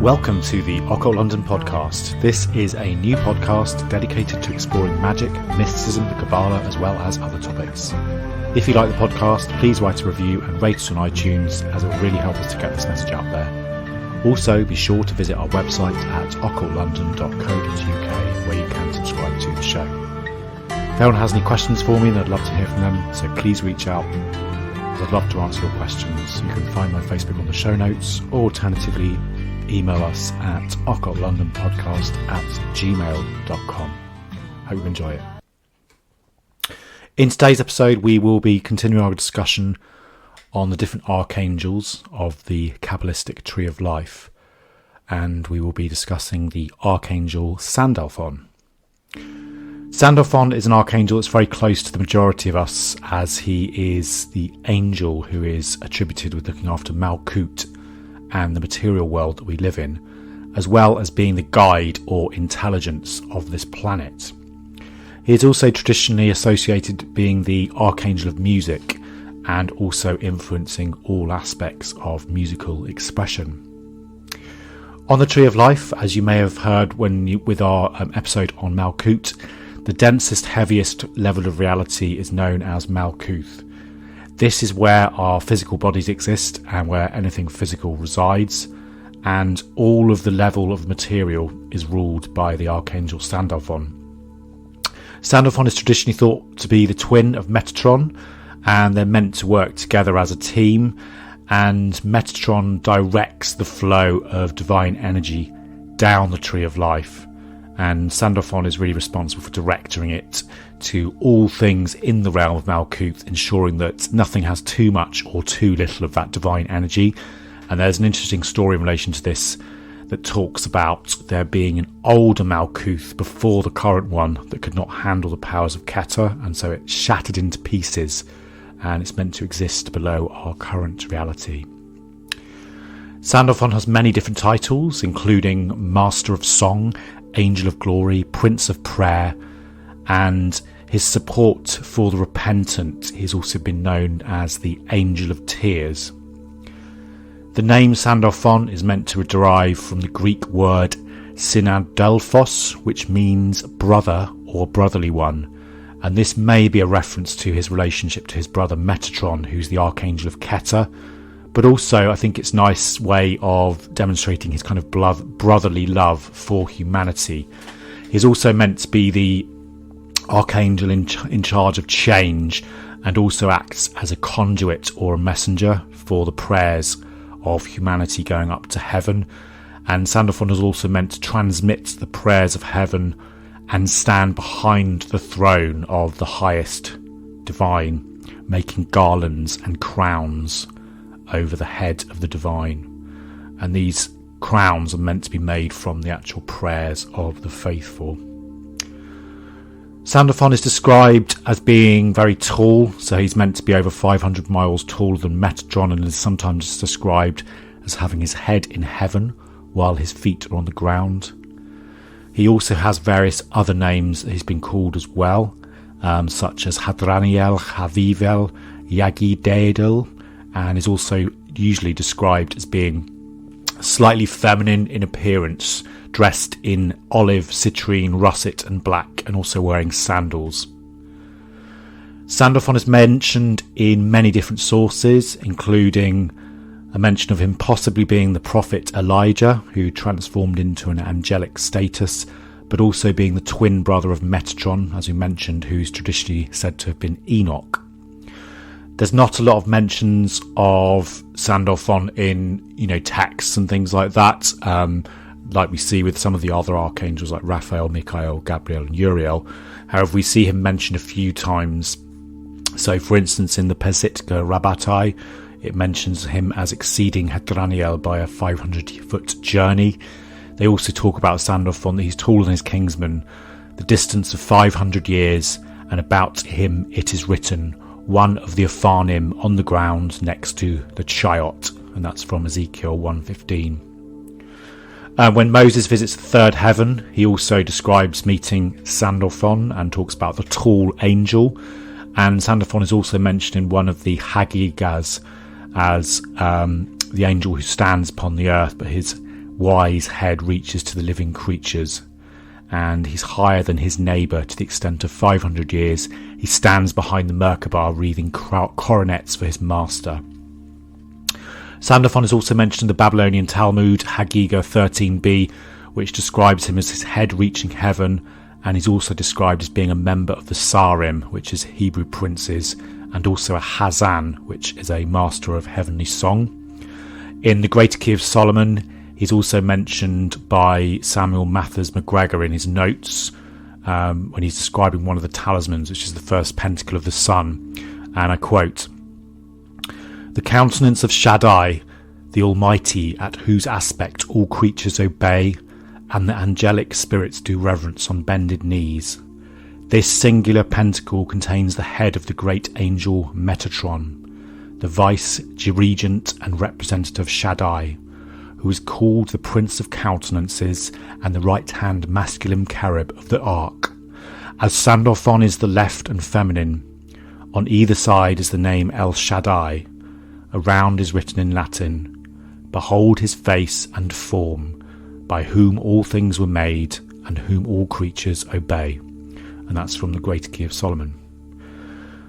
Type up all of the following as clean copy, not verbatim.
Welcome to the Occult London podcast. This is a new podcast dedicated to exploring magic, mysticism, the Kabbalah, as well as other topics. If you like the podcast, please write a review and rate us on iTunes, as it will really help us to get this message out there. Also, be sure to visit our website at occultlondon.co.uk, where you can subscribe to the show. If anyone has any questions for me, then I'd love to hear from them, so please reach out. I'd love to answer your questions. You can find my Facebook on the show notes, or alternatively, email us at occultlondonpodcast@gmail.com. Hope you enjoy it. In today's episode, we will be continuing our discussion on the different archangels of the Kabbalistic Tree of Life, and we will be discussing the Archangel Sandalphon. Sandalphon is an archangel that's very close to the majority of us, as he is the angel who is attributed with looking after Malkut and the material world that we live in, as well as being the guide or intelligence of this planet. He is also traditionally associated being the archangel of music and also influencing all aspects of musical expression. On the Tree of Life, as you may have heard with our episode on Malkut, the densest, heaviest level of reality is known as Malkuth. This is where our physical bodies exist and where anything physical resides, and all of the level of material is ruled by the Archangel Sandalphon. Sandalphon is traditionally thought to be the twin of Metatron, and they're meant to work together as a team, and Metatron directs the flow of divine energy down the Tree of Life, and Sandalphon is really responsible for directing it to all things in the realm of Malkuth, ensuring that nothing has too much or too little of that divine energy. And there's an interesting story in relation to this that talks about there being an older Malkuth before the current one that could not handle the powers of Keter, and so it shattered into pieces, and it's meant to exist below our current reality. Sandalphon has many different titles, including Master of Song, Angel of Glory, Prince of Prayer, and his support for the repentant. He's also been known as the Angel of Tears. The name Sandalphon is meant to derive from the Greek word synadelphos, which means brother or brotherly one, and this may be a reference to his relationship to his brother Metatron, who's the Archangel of Keter, but also I think it's a nice way of demonstrating his kind of brotherly love for humanity. He's also meant to be the archangel in charge of change, and also acts as a conduit or a messenger for the prayers of humanity going up to heaven. And Sandalphon is also meant to transmit the prayers of heaven and stand behind the throne of the highest divine, making garlands and crowns over the head of the divine, and these crowns are meant to be made from the actual prayers of the faithful. Sandalphon is described as being very tall, so he's meant to be over 500 miles taller than Metatron, and is sometimes described as having his head in heaven while his feet are on the ground. He also has various other names that he's been called as well, such as Hadraniel, Havivel, Yagidedel, and is also usually described as being slightly feminine in appearance, dressed in olive, citrine, russet and black, and also wearing sandals. Sandalphon is mentioned in many different sources, including a mention of him possibly being the prophet Elijah, who transformed into an angelic status, but also being the twin brother of Metatron, as we mentioned, who's traditionally said to have been Enoch. There's not a lot of mentions of Sandalphon in, texts and things like that, like we see with some of the other archangels like Raphael, Michael, Gabriel and Uriel. However, we see him mentioned a few times. So, for instance, in the Pesitka Rabbatai, it mentions him as exceeding Hadraniel by a 500-foot journey. They also talk about Sandalphon that he's taller than his kingsman, the distance of 500 years, and about him it is written, one of the Aphanim on the ground next to the Chayot, and that's from Ezekiel 1:15. When Moses visits the third heaven, he also describes meeting Sandalphon and talks about the tall angel, and Sandalphon is also mentioned in one of the Haggigas as the angel who stands upon the earth, but his wise head reaches to the living creatures, and he's higher than his neighbour to the extent of 500 years. He stands behind the Merkabah, wreathing coronets for his master. Sandalphon is also mentioned in the Babylonian Talmud, Haggiga 13b, which describes him as his head reaching heaven, and he's also described as being a member of the Sarim, which is Hebrew princes, and also a Hazan, which is a master of heavenly song. In the Greater Key of Solomon, he's also mentioned by Samuel Mathers MacGregor in his notes when he's describing one of the talismans, which is the first pentacle of the sun. And I quote, "The countenance of Shaddai, the Almighty, at whose aspect all creatures obey, and the angelic spirits do reverence on bended knees. This singular pentacle contains the head of the great angel Metatron, the vice-regent and representative of Shaddai, who is called the Prince of Countenances and the right-hand masculine cherub of the Ark. As Sandalphon is the left and feminine, on either side is the name El Shaddai. Around is written in Latin, Behold his face and form, by whom all things were made, and whom all creatures obey." And that's from the Greater Key of Solomon.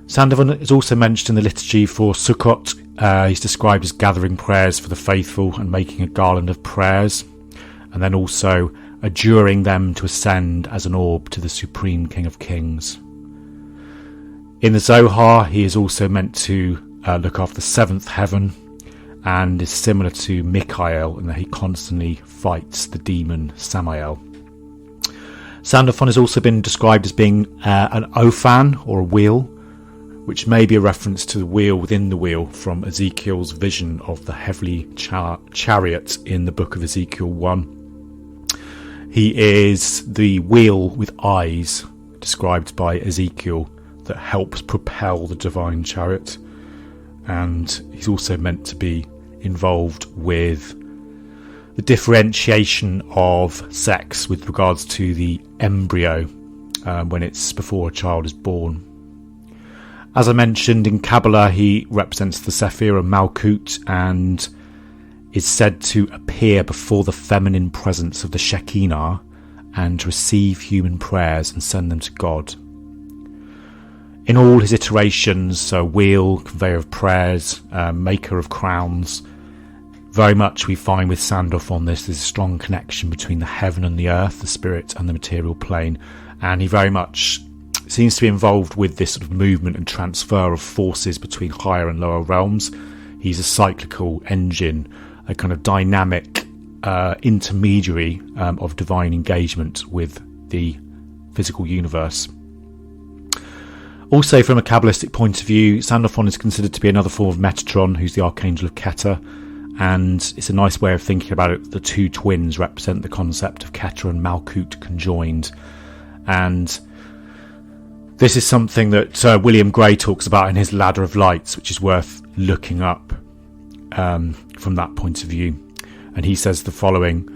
Sandalphon is also mentioned in the liturgy for Sukkot. He's described as gathering prayers for the faithful and making a garland of prayers, and then also adjuring them to ascend as an orb to the Supreme King of Kings. In the Zohar, he is also meant to look after the seventh heaven, and is similar to Michael in that he constantly fights the demon Samael. Sandalphon has also been described as being an Ophan, or a wheel, which may be a reference to the wheel within the wheel from Ezekiel's vision of the heavenly chariot in the book of Ezekiel 1. He is the wheel with eyes described by Ezekiel that helps propel the divine chariot, and he's also meant to be involved with the differentiation of sex with regards to the embryo when it's before a child is born. As I mentioned, in Kabbalah he represents the Sephir of Malkut and is said to appear before the feminine presence of the Shekinah and receive human prayers and send them to God. In all his iterations, so wheel, conveyor of prayers, maker of crowns, very much we find with Sandalphon there's a strong connection between the heaven and the earth, the spirit and the material plane, and he very much seems to be involved with this sort of movement and transfer of forces between higher and lower realms. He's a cyclical engine, a kind of dynamic intermediary of divine engagement with the physical universe. Also, from a Kabbalistic point of view, Sandalphon is considered to be another form of Metatron, who's the Archangel of Keter, and it's a nice way of thinking about it. The two twins represent the concept of Keter and Malkut conjoined, and this is something that William Gray talks about in his Ladder of Lights, which is worth looking up from that point of view. And he says the following: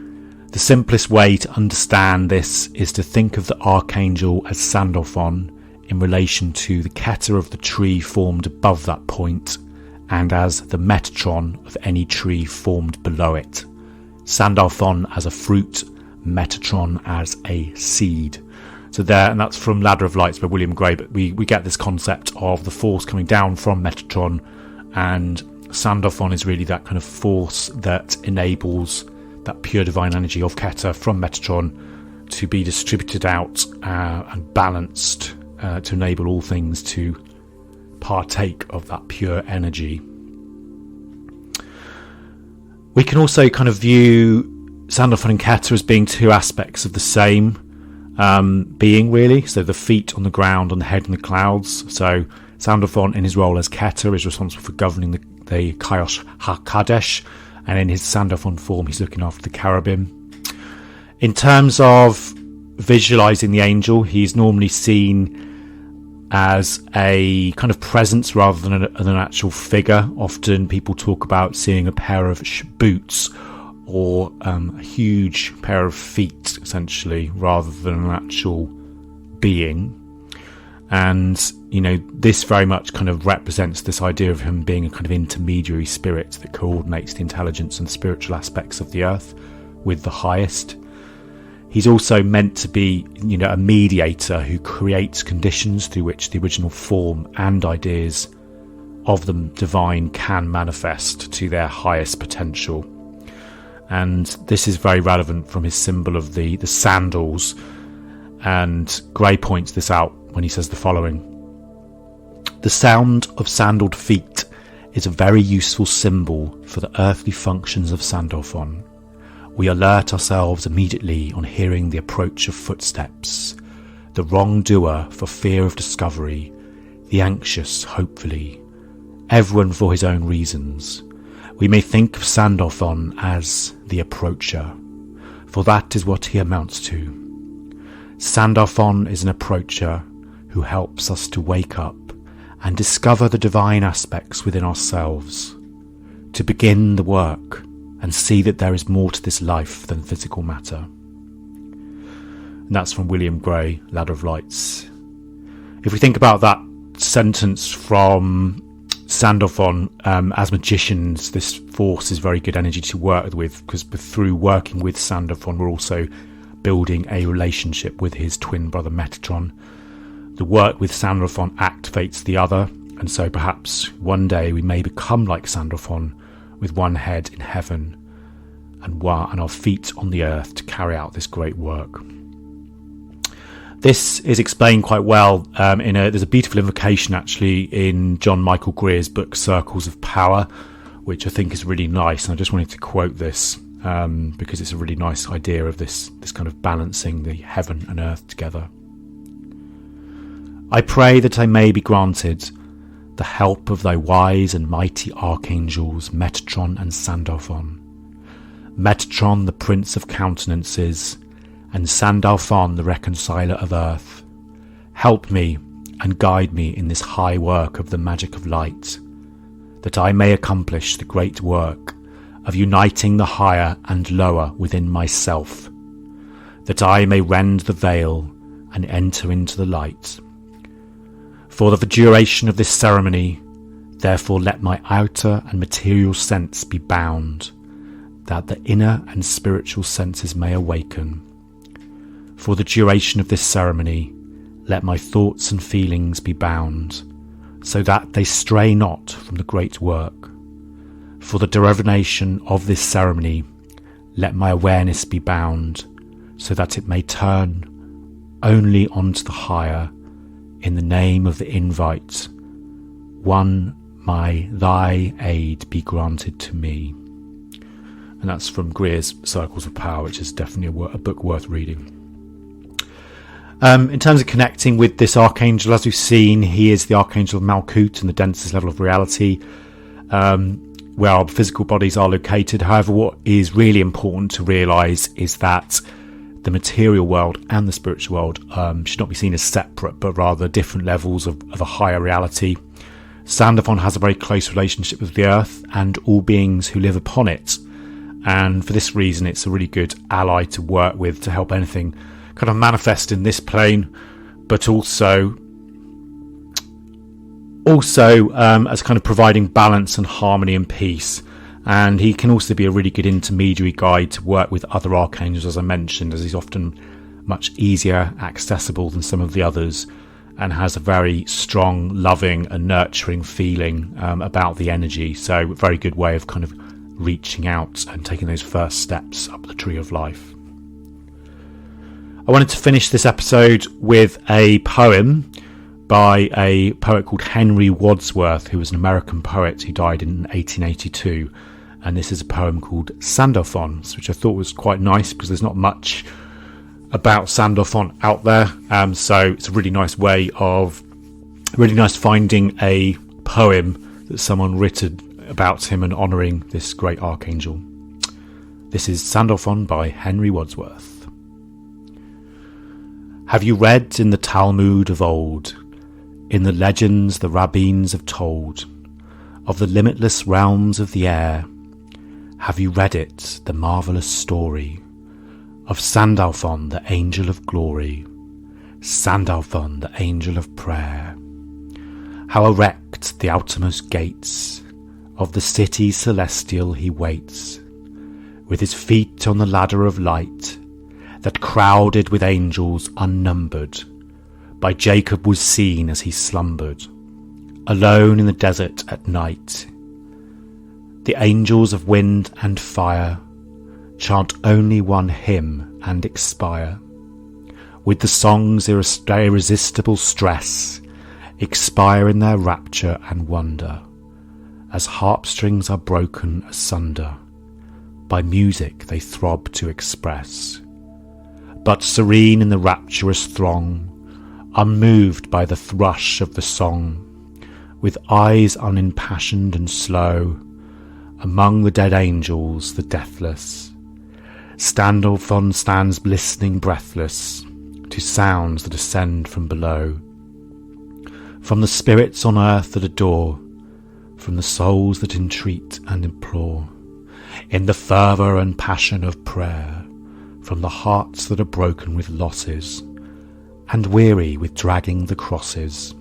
"The simplest way to understand this is to think of the Archangel as Sandalphon in relation to the Keter of the tree formed above that point, and as the Metatron of any tree formed below it. Sandalphon as a fruit, Metatron as a seed." So there, and that's from Ladder of Lights by William Gray, but we get this concept of the force coming down from Metatron, and Sandalphon is really that kind of force that enables that pure divine energy of Keter from Metatron to be distributed out and balanced to enable all things to partake of that pure energy. We can also kind of view Sandalphon and Keter as being two aspects of the same being, really. So the feet on the ground and the head in the clouds. So Sandalphon, in his role as Keter, is responsible for governing the Kayosh HaKadesh, and in his Sandalphon form he's looking after the cherubim. In terms of visualizing the angel, he's normally seen as a kind of presence rather than an actual figure. Often people talk about seeing a pair of boots or a huge pair of feet, essentially, rather than an actual being. And, you know, this very much kind of represents this idea of him being a kind of intermediary spirit that coordinates the intelligence and spiritual aspects of the earth with the highest. He's also meant to be, a mediator who creates conditions through which the original form and ideas of the divine can manifest to their highest potential. And this is very relevant from his symbol of the sandals. And Gray points this out when he says the following: "The sound of sandaled feet is a very useful symbol for the earthly functions of Sandalphon. We alert ourselves immediately on hearing the approach of footsteps, the wrongdoer for fear of discovery, the anxious hopefully, everyone for his own reasons. We may think of Sandalphon as the approacher, for that is what he amounts to. Sandalphon is an approacher who helps us to wake up and discover the divine aspects within ourselves, to begin the work and see that there is more to this life than physical matter." And that's from William Gray, Ladder of Lights. If we think about that sentence from Sandalphon, as magicians, this force is very good energy to work with, because through working with Sandalphon, we're also building a relationship with his twin brother Metatron. The work with Sandalphon activates the other, and so perhaps one day we may become like Sandalphon, with one head in heaven and our feet on the earth to carry out this great work. This is explained quite well. There's a beautiful invocation actually in John Michael Greer's book Circles of Power, which I think is really nice, and I just wanted to quote this because it's a really nice idea of this kind of balancing the heaven and earth together. "I pray that I may be granted the help of thy wise and mighty archangels Metatron and Sandalphon. Metatron, the prince of countenances, and Sandalphon, the reconciler of earth. Help me and guide me in this high work of the magic of light, that I may accomplish the great work of uniting the higher and lower within myself, that I may rend the veil and enter into the light. For the duration of this ceremony, therefore let my outer and material sense be bound, that the inner and spiritual senses may awaken. For the duration of this ceremony, let my thoughts and feelings be bound, so that they stray not from the great work. For the duration of this ceremony, let my awareness be bound, so that it may turn only onto the higher, in the name of the invite, one, thy aid be granted to me." And that's from Greer's Circles of Power, which is definitely a book worth reading. In terms of connecting with this archangel, as we've seen, he is the Archangel of Malkut in the densest level of reality, where our physical bodies are located. However, what is really important to realise is that the material world and the spiritual world should not be seen as separate, but rather different levels of a higher reality. Sandalphon has a very close relationship with the earth and all beings who live upon it, and for this reason it's a really good ally to work with to help anything kind of manifest in this plane, but also as kind of providing balance and harmony and peace. And he can also be a really good intermediary guide to work with other archangels, as I mentioned, as he's often much easier accessible than some of the others, and has a very strong, loving and nurturing feeling about the energy. So a very good way of kind of reaching out and taking those first steps up the tree of life. I wanted to finish this episode with a poem by a poet called Henry Wadsworth, who was an American poet who died in 1882. And this is a poem called Sandalphon, which I thought was quite nice because there's not much about Sandalphon out there. So it's a really nice finding a poem that someone written about him and honouring this great archangel. This is Sandalphon by Henry Wadsworth. Have you read in the Talmud of old, in the legends the rabbins have told, of the limitless realms of the air? Have you read it, the marvellous story of Sandalphon, the angel of glory, Sandalphon, the angel of prayer? How erect the outermost gates of the city celestial he waits, with his feet on the ladder of light, that crowded with angels unnumbered, by Jacob was seen as he slumbered, alone in the desert at night. The angels of wind and fire chant only one hymn and expire, with the song's irresistible stress, expire in their rapture and wonder, as harpstrings are broken asunder, by music they throb to express. But serene in the rapturous throng, unmoved by the thrush of the song, with eyes unimpassioned and slow, among the dead angels, the deathless, Sandalphon stands listening breathless to sounds that ascend from below, from the spirits on earth that adore, from the souls that entreat and implore, in the fervour and passion of prayer, from the hearts that are broken with losses, and weary with dragging the crosses,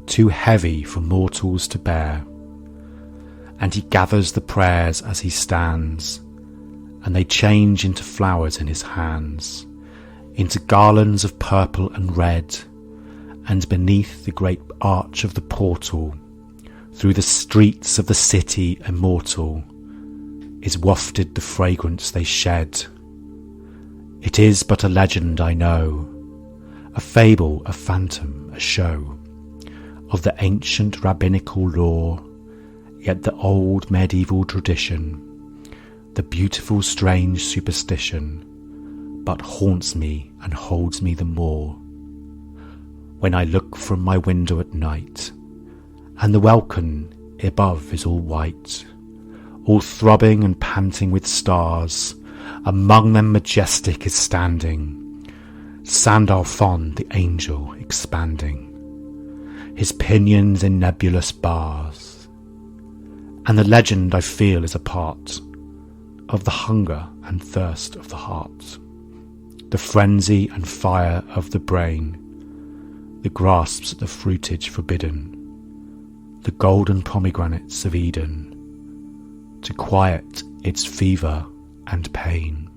too heavy for mortals to bear. And he gathers the prayers as he stands, and they change into flowers in his hands, into garlands of purple and red, and beneath the great arch of the portal, through the streets of the city immortal, is wafted the fragrance they shed. It is but a legend, I know, a fable, a phantom, a show, of the ancient rabbinical lore, yet the old medieval tradition, the beautiful strange superstition, but haunts me and holds me the more, when I look from my window at night, and the welkin above is all white, all throbbing and panting with stars. Among them majestic is standing Sandalphon the angel expanding, his pinions in nebulous bars. And the legend I feel is a part of the hunger and thirst of the heart, the frenzy and fire of the brain, the grasps at the fruitage forbidden, the golden pomegranates of Eden, to quiet its fever and pain.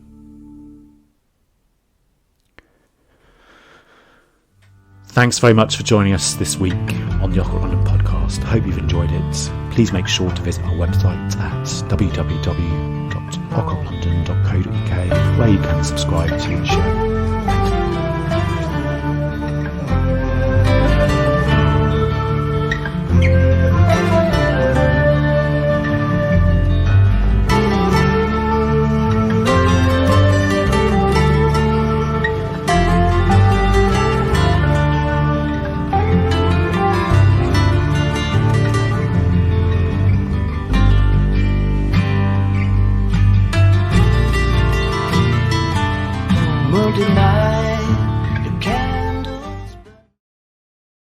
Thanks very much for joining us this week on the Occult London podcast. I hope you've enjoyed it. Please make sure to visit our website at www.occultlondon.co.uk, where you can subscribe to the show. Tonight